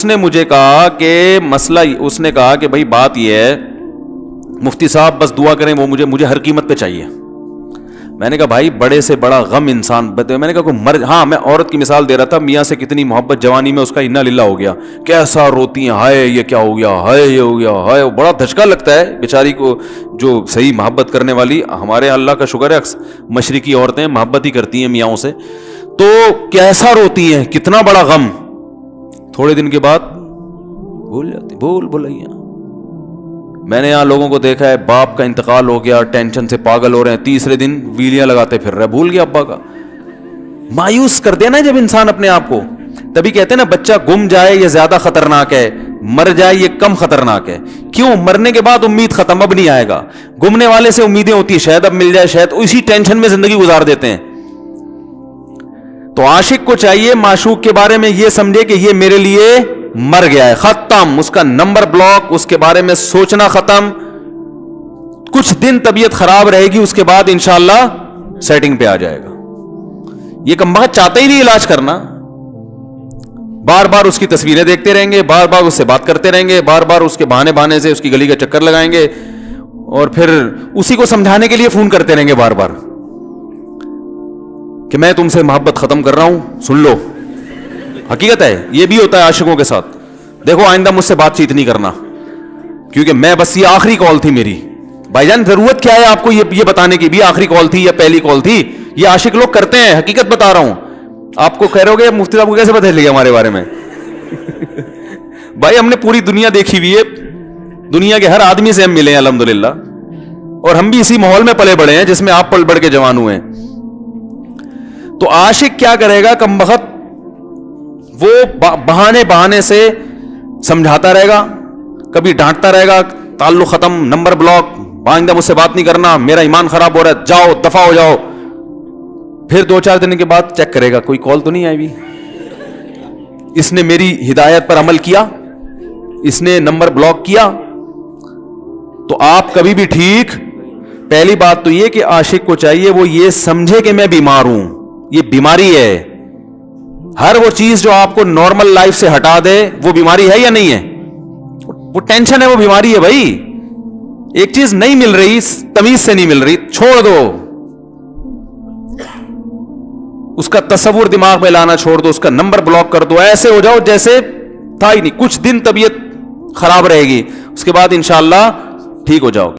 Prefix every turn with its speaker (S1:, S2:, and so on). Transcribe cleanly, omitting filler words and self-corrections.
S1: اس نے مجھے کہا کہ مسئلہ، اس نے کہا کہ بھائی بات یہ ہے مفتی صاحب بس دعا کریں، وہ مجھے ہر قیمت پہ چاہیے. میں نے کہا بھائی بڑے سے بڑا غم انسان، میں نے کہا کوئی ہاں میں عورت کی مثال دے رہا تھا، میاں سے کتنی محبت جوانی میں اس کا انا للہ ہو گیا، کیسا روتی ہیں، ہائے یہ کیا ہو گیا، ہائے یہ ہو گیا، ہائے، بڑا دھچکا لگتا ہے بیچاری کو. جو صحیح محبت کرنے والی، ہمارے اللہ کا شکر ہے مشرقی عورتیں محبت ہی کرتی ہیں میاں سے، تو کیسا روتی ہیں، کتنا بڑا غم. تھوڑے دن کے بعد بھول جاتی، بھولائیاں. میں نے یہاں لوگوں کو دیکھا ہے باپ کا انتقال ہو گیا، ٹینشن سے پاگل ہو رہے ہیں، تیسرے دن ویلیاں لگاتے پھر رہے، بھول گیا ابا کا. مایوس کر دینا جب انسان اپنے آپ کو. تبھی کہتے ہیں نا بچہ گم جائے یہ زیادہ خطرناک ہے، مر جائے یہ کم خطرناک ہے. کیوں؟ مرنے کے بعد امید ختم، اب نہیں آئے گا. گمنے والے سے امیدیں ہوتی ہیں شاید اب مل جائے، شاید اسی ٹینشن میں زندگی گزار دیتے ہیں. تو عاشق کو چاہیے معشوق کے بارے میں یہ سمجھے کہ یہ میرے لیے مر گیا ہے، ختم، اس کا نمبر بلاک، اس کے بارے میں سوچنا ختم. کچھ دن طبیعت خراب رہے گی، اس کے بعد انشاءاللہ سیٹنگ پہ آ جائے گا. یہ کمبخت چاہتا ہی نہیں علاج کرنا، بار بار اس کی تصویریں دیکھتے رہیں گے، بار بار اس سے بات کرتے رہیں گے، بار بار اس کے بہانے سے اس کی گلی کا چکر لگائیں گے، اور پھر اسی کو سمجھانے کے لیے فون کرتے رہیں گے بار بار کہ میں تم سے محبت ختم کر رہا ہوں، سن لو. حقیقت ہے یہ بھی ہوتا ہے عاشقوں کے ساتھ. دیکھو آئندہ مجھ سے بات چیت نہیں کرنا کیونکہ میں بس یہ آخری کال تھی میری. بھائی جان ضرورت کیا ہے آپ کو یہ بتانے کی بھی آخری کال تھی یا پہلی کال تھی؟ یہ عاشق لوگ کرتے ہیں، حقیقت بتا رہا ہوں. آپ کو کہہ رہے ہو گے مفتی صاحب کو کیسے پتہ چل گیا ہمارے بارے میں؟ بھائی ہم نے پوری دنیا دیکھی ہوئی ہے، دنیا کے ہر آدمی سے ہم ملے ہیں الحمدللہ، اور ہم بھی اسی ماحول میں پلے بڑے ہیں جس میں آپ پل بڑھ کے جوان ہوئے ہیں. تو عاشق کیا کرے گا کمبخت؟ وہ بہانے سے سمجھاتا رہے گا، کبھی ڈانٹتا رہے گا، تعلق ختم، نمبر بلاک، آئندہ مجھ سے بات نہیں کرنا، میرا ایمان خراب ہو رہا ہے، جاؤ دفع ہو جاؤ. پھر 2-4 دن کے بعد چیک کرے گا کوئی کال تو نہیں آئی بھی، اس نے میری ہدایت پر عمل کیا، اس نے نمبر بلاک کیا. تو آپ کبھی بھی ٹھیک. پہلی بات تو یہ کہ عاشق کو چاہیے وہ یہ سمجھے کہ میں بیمار ہوں، یہ بیماری ہے. ہر وہ چیز جو آپ کو نارمل لائف سے ہٹا دے وہ بیماری ہے یا نہیں ہے؟ وہ ٹینشن ہے، وہ بیماری ہے. بھائی ایک چیز نہیں مل رہی، تمیز سے نہیں مل رہی، چھوڑ دو، اس کا تصور دماغ میں لانا چھوڑ دو، اس کا نمبر بلاک کر دو، ایسے ہو جاؤ جیسے تھا ہی نہیں. کچھ دن طبیعت خراب رہے گی، اس کے بعد انشاءاللہ ٹھیک ہو جاؤ گے.